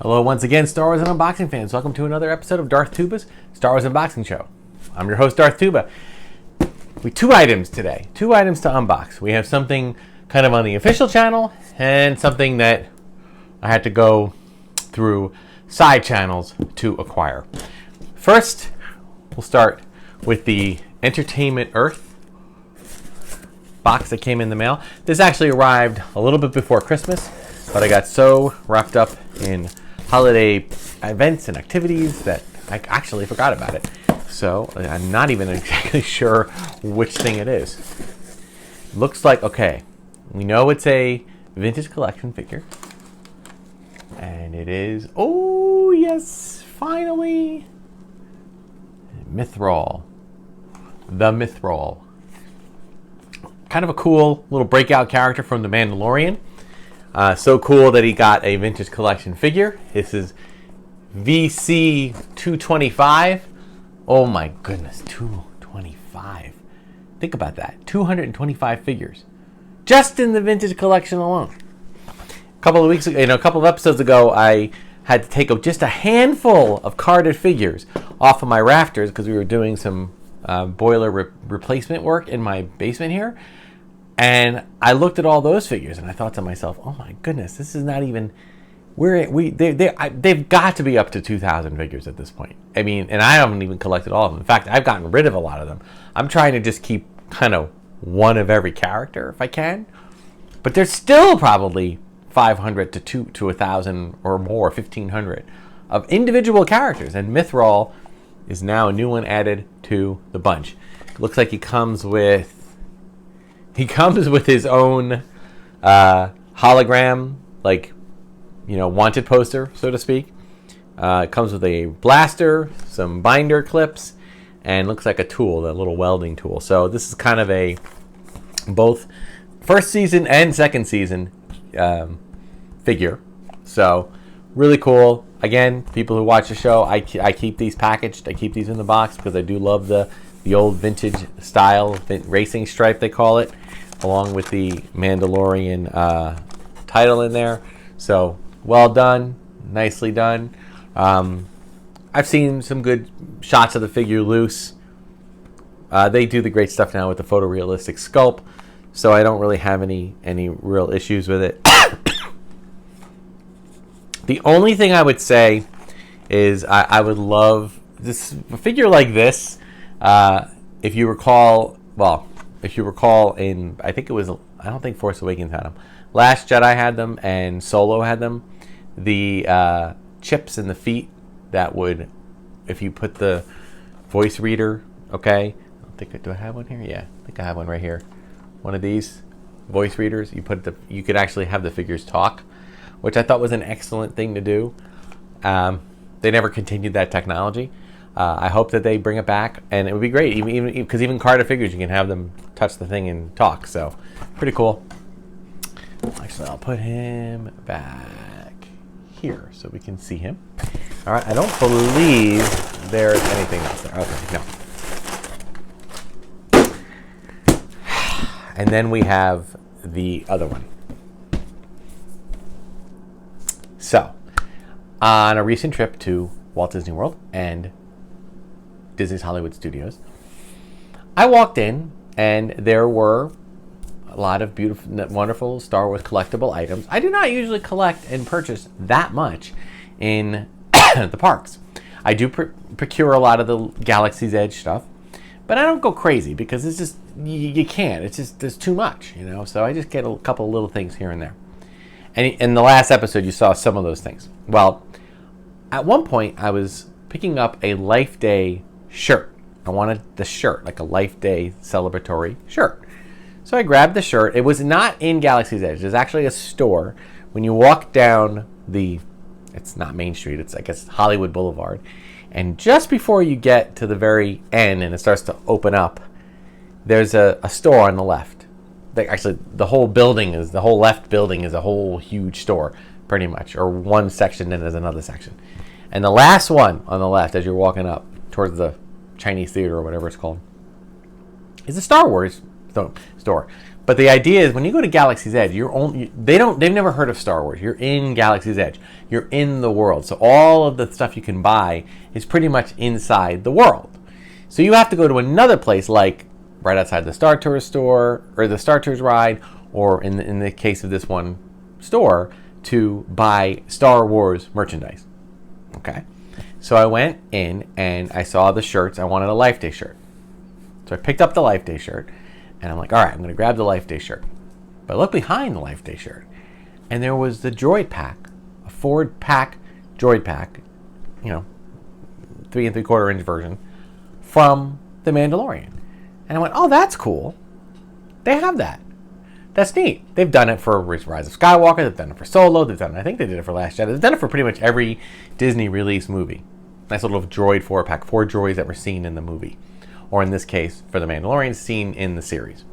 Hello once again, Star Wars and Unboxing fans. Welcome to another episode of Darth Tuba's Star Wars Unboxing Show. I'm your host, Darth Tuba. We have two items today. Two items to unbox. We have something kind of on the official channel and something that I had to go through side channels to acquire. First, we'll start with the Entertainment Earth box that came in the mail. This actually arrived a little bit before Christmas, but I got so wrapped up in holiday events and activities that I actually forgot about it. So I'm not even exactly sure which thing it is. Looks like, okay, we know it's a vintage collection figure. And it is, oh yes, finally, Mythrol. The Mythrol. Kind of a cool little breakout character from the Mandalorian. So cool that he got a vintage collection figure. This is VC 225. Oh my goodness, 225. Think about that. 225 figures. Just in the vintage collection alone. A couple of weeks ago, a couple of episodes ago, I had to take just a handful of carded figures off of my rafters because we were doing some boiler replacement work in my basement here. And I looked at all those figures and I thought to myself, oh my goodness, this is not even, they've got to be up to 2,000 figures at this point. I mean, and I haven't even collected all of them. In fact, I've gotten rid of a lot of them. I'm trying to just keep kind of one of every character if I can. But there's still probably 500 to 1,000 or more, 1,500 of individual characters. And Mythrol is now a new one added to the bunch. It looks like he comes with his own hologram, wanted poster, so to speak. It comes with a blaster, some binder clips, and looks like a tool, that little welding tool. So this is kind of a both first season and second season figure. So really cool. Again, people who watch the show, I keep these packaged. I keep these in the box because I do love the old vintage style racing stripe, they call it, along with the Mandalorian title in there. So well done, nicely done. I've seen some good shots of the figure loose. They do the great stuff now with the photorealistic sculpt, so I don't really have any real issues with it. The only thing I would say is I would love this a figure like this. If you recall, in I don't think Force Awakens had them. Last Jedi had them, and Solo had them. The chips in the feet that would, if you put the voice reader, okay. Do I have one here? Yeah, I think I have one right here. One of these voice readers. You could actually have the figures talk, which I thought was an excellent thing to do. They never continued that technology. I hope that they bring it back, and it would be great. Even carded figures, you can have them touch the thing and talk. So, pretty cool. Actually, I'll put him back here so we can see him. All right. I don't believe there's anything else there. Okay, no. And then we have the other one. So, on a recent trip to Walt Disney World and Disney's Hollywood Studios, I walked in and there were a lot of beautiful, wonderful Star Wars collectible items. I do not usually collect and purchase that much in the parks. I do procure a lot of the Galaxy's Edge stuff, but I don't go crazy because it's just, you can't. It's just, there's too much, so I just get a couple of little things here and there. And in the last episode, you saw some of those things. Well, at one point, I was picking up a Life Day shirt. I wanted the shirt, like a Life Day celebratory shirt. So I grabbed the shirt. It was not in Galaxy's Edge. There's actually a store. When you walk down it's not Main Street, it's, I guess, Hollywood Boulevard. And just before you get to the very end and it starts to open up, there's a store on the left. Actually, the whole left building is a whole huge store, pretty much. Or one section, then there's another section. And the last one on the left, as you're walking up towards the Chinese Theater or whatever it's called, is a Star Wars store. But the idea is when you go to Galaxy's Edge, they've never heard of Star Wars. You're in Galaxy's Edge. You're in the world. So all of the stuff you can buy is pretty much inside the world. So you have to go to another place, like right outside the Star Tours store or the Star Tours ride, or in the case of this one store, to buy Star Wars merchandise. Okay. So I went in and I saw the shirts. I wanted a Life Day shirt. So I picked up the Life Day shirt. And I'm like, all right, I'm going to grab the Life Day shirt. But I look behind the Life Day shirt. And there was the Droid pack, a 4-pack Droid pack, 3 3/4 inch version from The Mandalorian. And I went, oh, that's cool. They have that. That's neat. They've done it for Rise of Skywalker. They've done it for Solo. I think they did it for Last Jedi. They've done it for pretty much every Disney release movie. Nice little Droid 4-pack, 4 droids that were seen in the movie. Or in this case, for The Mandalorian, seen in the series.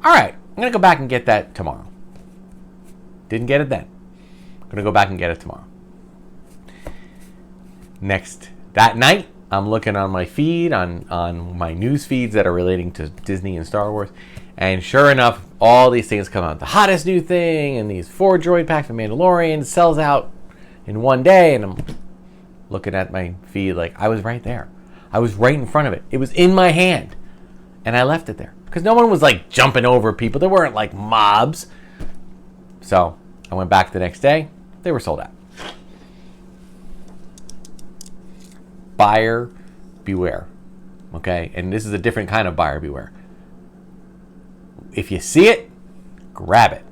All right, I'm going to go back and get that tomorrow. Didn't get it then. I'm going to go back and get it tomorrow. That night, I'm looking on my feed, on my news feeds that are relating to Disney and Star Wars. And sure enough, all these things come out. The hottest new thing, and these 4 droid packs of Mandalorian sells out in one day. And I'm looking at my feed like I was right there. I was right in front of it. It was in my hand. And I left it there. Because no one was like jumping over people. There weren't like mobs. So I went back the next day. They were sold out. Buyer beware. Okay? And this is a different kind of buyer beware. If you see it, grab it.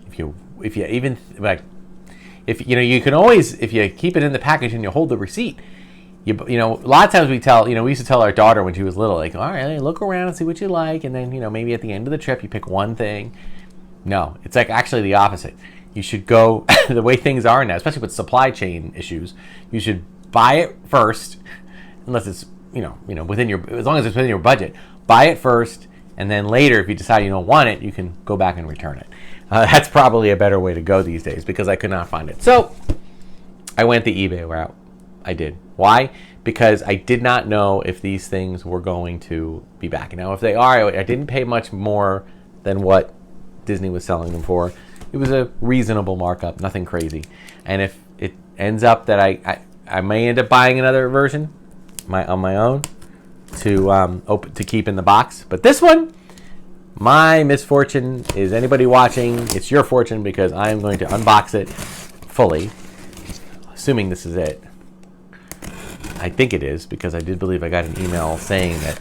If you even like, you can always, if you keep it in the package and you hold the receipt, a lot of times we used to tell our daughter when she was little, like, all right, look around and see what you like, and then, maybe at the end of the trip you pick one thing. No, it's like actually the opposite. You should go, the way things are now, especially with supply chain issues, you should buy it first, unless it's, as long as it's within your budget. Buy it first, and then later, if you decide you don't want it, you can go back and return it. That's probably a better way to go these days, because I could not find it. So, I went the eBay route. I did. Why? Because I did not know if these things were going to be back. Now, if they are, I didn't pay much more than what Disney was selling them for. It was a reasonable markup, nothing crazy. And if it ends up that I may end up buying another version on my own to keep in the box. But this one, my misfortune is anybody watching, it's your fortune, because I am going to unbox it fully, assuming this is it. I think it is, because I did believe I got an email saying that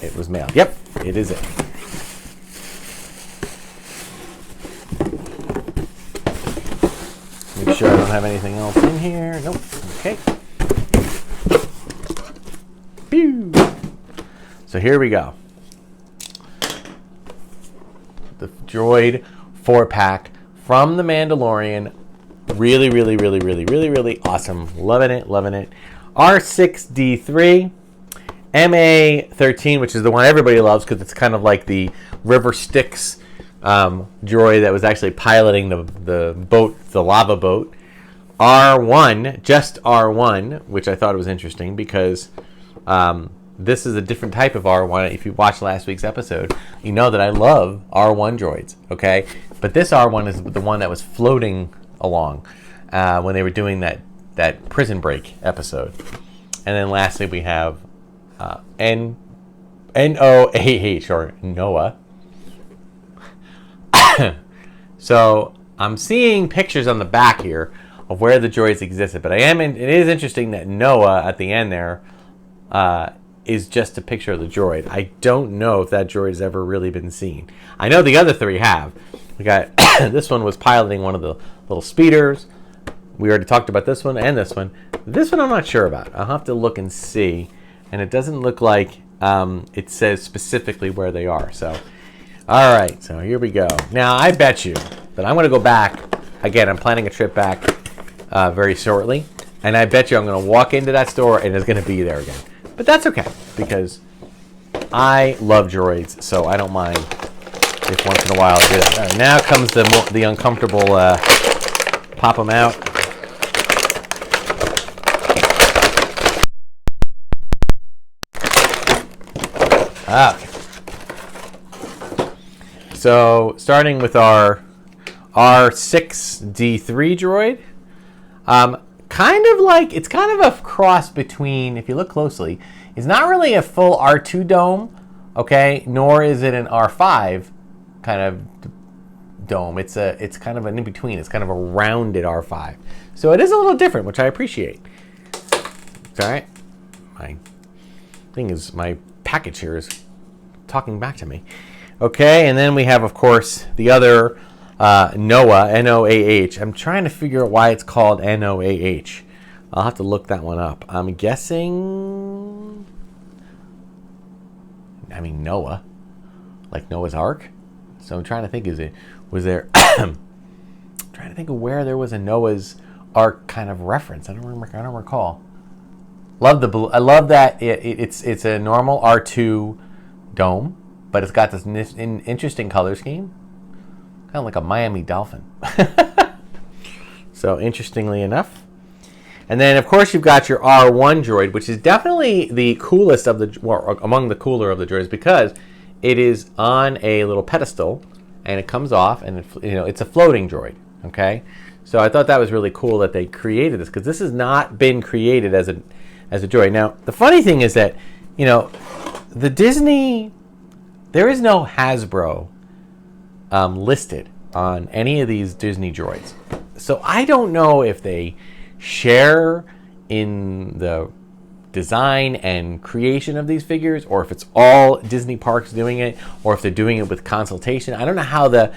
it was mailed. Yep, it is it. Make sure I don't have anything else in here. Nope. Okay. Pew. So here we go. The Droid 4-pack from The Mandalorian. Really, really, really, really, really, really awesome. Loving it, loving it. R6D3, MA13, which is the one everybody loves because it's kind of like the River Styx droid that was actually piloting the boat, the lava boat. R1, just R1, which I thought was interesting because this is a different type of R1. If you watched last week's episode, you know that I love R1 droids, okay? But this R1 is the one that was floating along when they were doing that Prison Break episode. And then lastly we have NOAH, or Noah. So I'm seeing pictures on the back here of where the droids existed, but it is interesting that Noah at the end there is just a picture of the droid. I don't know if that droid has ever really been seen. I know the other three have. We got this one was piloting one of the little speeders. We already talked about this one and this one. This one I'm not sure about. I'll have to look and see. And it doesn't look like it says specifically where they are. So, all right. So here we go. Now, I bet you that I'm going to go back. Again, I'm planning a trip back very shortly. And I bet you I'm going to walk into that store and it's going to be there again. But that's okay because I love droids. So I don't mind if once in a while I do that. All right, now comes the uncomfortable pop them out. Okay. So starting with our R6D3 droid, kind of like, it's kind of a cross between, if you look closely, it's not really a full R2 dome, okay, nor is it an R5 kind of dome. It's kind of an in between. It's kind of a rounded R5. So it is a little different, which I appreciate. It's all right. My package here is talking back to me. Okay, and then we have, of course, the other Noah, N-O-A-H. I'm trying to figure out why it's called N-O-A-H. I'll have to look that one up. I'm guessing, Noah, like Noah's Ark. So I'm trying to think, I'm trying to think of where there was a Noah's Ark kind of reference. I don't recall. Love the blue. I love that it's a normal R2 dome, but it's got this interesting color scheme, kind of like a Miami Dolphin. So interestingly enough. And then, of course, you've got your R1 droid, which is definitely the coolest among the cooler of the droids, because it is on a little pedestal, and it comes off, and it's a floating droid. Okay, so I thought that was really cool that they created this, because this has not been created as a droid. Now, the funny thing is that the Disney, there is no Hasbro listed on any of these Disney droids, so I don't know if they share in the design and creation of these figures, or if it's all Disney parks doing it, or if they're doing it with consultation. I don't know how the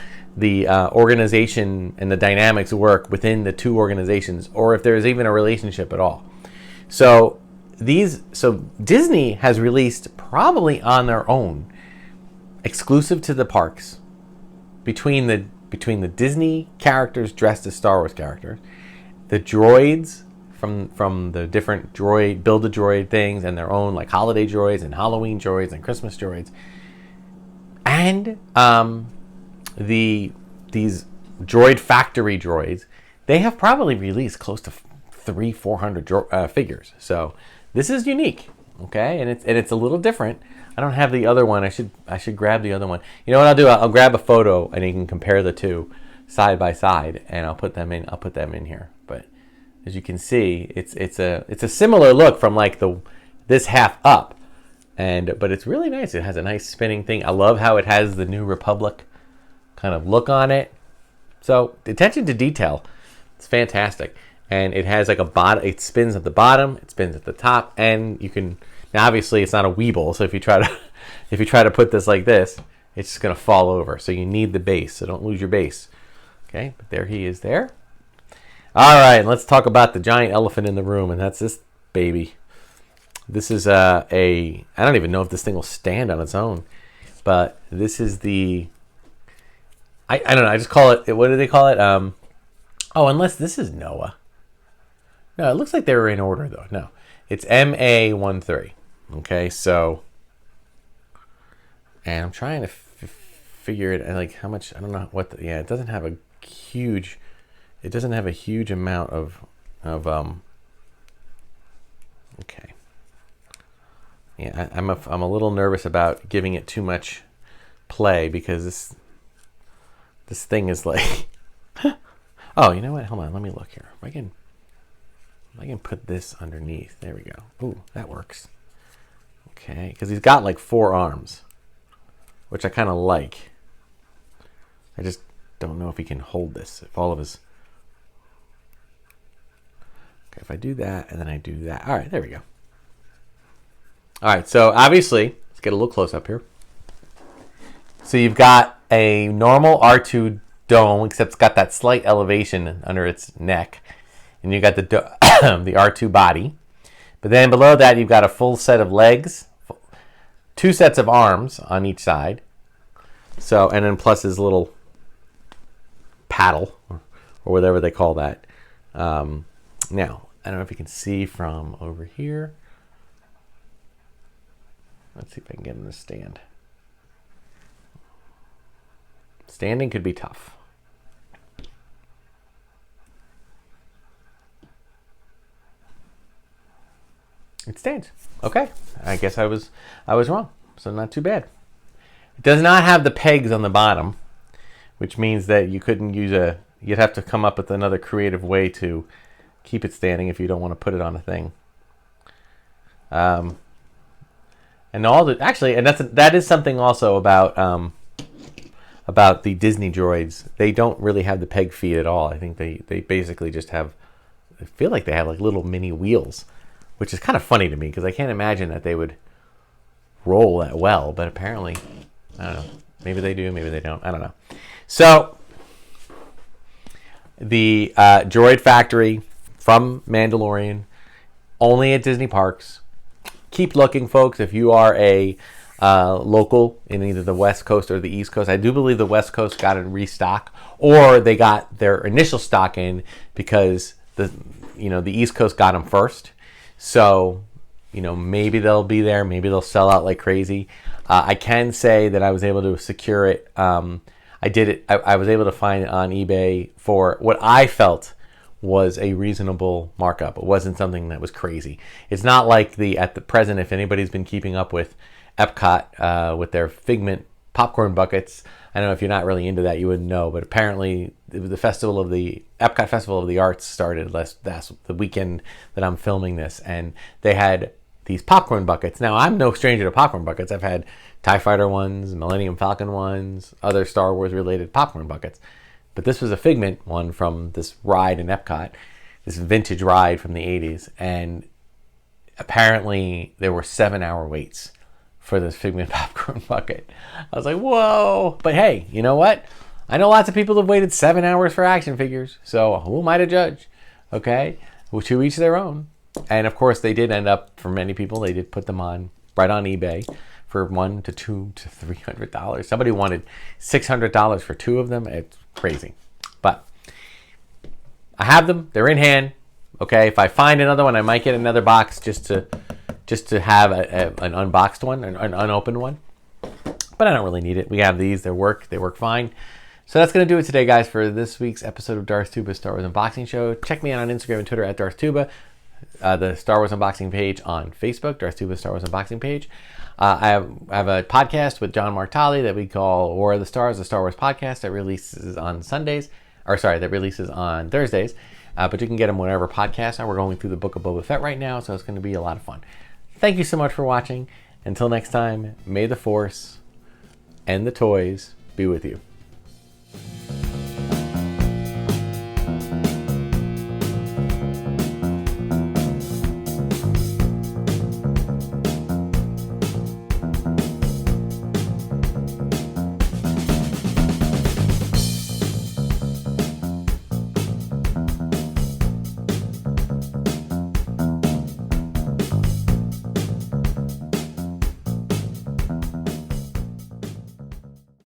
organization and the dynamics work within the two organizations, or if there's even a relationship at all. So Disney has released, probably on their own, exclusive to the parks, between the Disney characters dressed as Star Wars characters, the droids from the different Build-A-Droid things, and their own like holiday droids and Halloween droids and Christmas droids, and these droid factory droids, they have probably released close to 300-400 figures. So this is unique, okay, and it's a little different. I don't have the other one. I should grab the other one. You know what I'll do? I'll grab a photo, and you can compare the two side by side, and I'll put them in here. But as you can see, it's a similar look from like this half up, but it's really nice. It has a nice spinning thing. I love how it has the New Republic kind of look on it. So attention to detail, it's fantastic. And it has like a bottom. It spins at the bottom. It spins at the top, and you can. Now, obviously, it's not a Weeble, so if you try to put this like this, it's just gonna fall over. So you need the base. So don't lose your base. Okay, but there he is there. All right, let's talk about the giant elephant in the room, and that's this baby. This is I don't even know if this thing will stand on its own, but this is I don't know. I just call it. What do they call it? Unless this is Noah. No, it looks like they were in order though. No, it's MA13. Okay, so, and I'm trying to figure it like how much. I don't know what. It doesn't have a huge. It doesn't have a huge amount of Okay. Yeah, I'm a little nervous about giving it too much play, because this thing is like. Oh, you know what? Hold on. Let me look here. If I can put this underneath. There we go. Ooh, that works. Okay, because he's got like 4 arms, which I kind of like. I just don't know if he can hold this. If all of his... Okay, if I do that and then I do that. All right, there we go. All right, so obviously, let's get a little close up here. So you've got a normal R2 dome, except it's got that slight elevation under its neck. And you got the the R2 body. But then below that, you've got a full set of legs, 2 sets of arms on each side. So, and then plus his little paddle, or whatever they call that. Now, I don't know if you can see from over here. Let's see if I can get him to stand. Standing could be tough. It stands. Okay. I guess I was wrong. So not too bad. It does not have the pegs on the bottom, which means that you couldn't use you'd have to come up with another creative way to keep it standing if you don't want to put it on a thing. And that is something also about the Disney droids. They don't really have the peg feet at all. I think they basically just have, I feel like they have like little mini wheels, which is kind of funny to me because I can't imagine that they would roll that well, but apparently, I don't know. Maybe they do, maybe they don't. I don't know. So, the Droid Factory from Mandalorian, only at Disney parks. Keep looking, folks. If you are a local in either the West Coast or the East Coast, I do believe the West Coast got a restock, or they got their initial stock in because the East Coast got them first. So, maybe they'll be there. Maybe they'll sell out like crazy. I can say that I was able to secure it. I did it. I was able to find it on eBay for what I felt was a reasonable markup. It wasn't something that was crazy. It's not like at the present, if anybody's been keeping up with Epcot with their Figment popcorn buckets. I don't know if you're not really into that, you wouldn't know, but apparently the Epcot Festival of the Arts started that's the weekend that I'm filming this, and they had these popcorn buckets. Now, I'm no stranger to popcorn buckets. I've had TIE Fighter ones, Millennium Falcon ones, other Star Wars related popcorn buckets. But this was a Figment one from this ride in Epcot, this vintage ride from the 80s. And apparently there were 7-hour waits for this Figment popcorn bucket. I was like, whoa. But hey, you know what? I know lots of people have waited 7 hours for action figures. So who am I to judge? Okay? To each their own. And of course, they did end up, for many people, they did put them right on eBay for $100 to $200 to $300. Somebody wanted $600 for 2 of them. It's crazy. But I have them. They're in hand. Okay, if I find another one, I might get another box just to have an unboxed one, an unopened one. But I don't really need it. We have these. They work fine. So that's going to do it today, guys, for this week's episode of Darth Tuba Star Wars Unboxing Show. Check me out on Instagram and Twitter at Darth Tuba. The Star Wars Unboxing page on Facebook, Darth Tuba Star Wars Unboxing page. I have a podcast with John Martali that we call War of the Stars, the Star Wars podcast that releases on Thursdays. But you can get them whenever podcasts are. We're going through the Book of Boba Fett right now, so it's going to be a lot of fun. Thank you so much for watching. Until next time, may the Force and the toys be with you.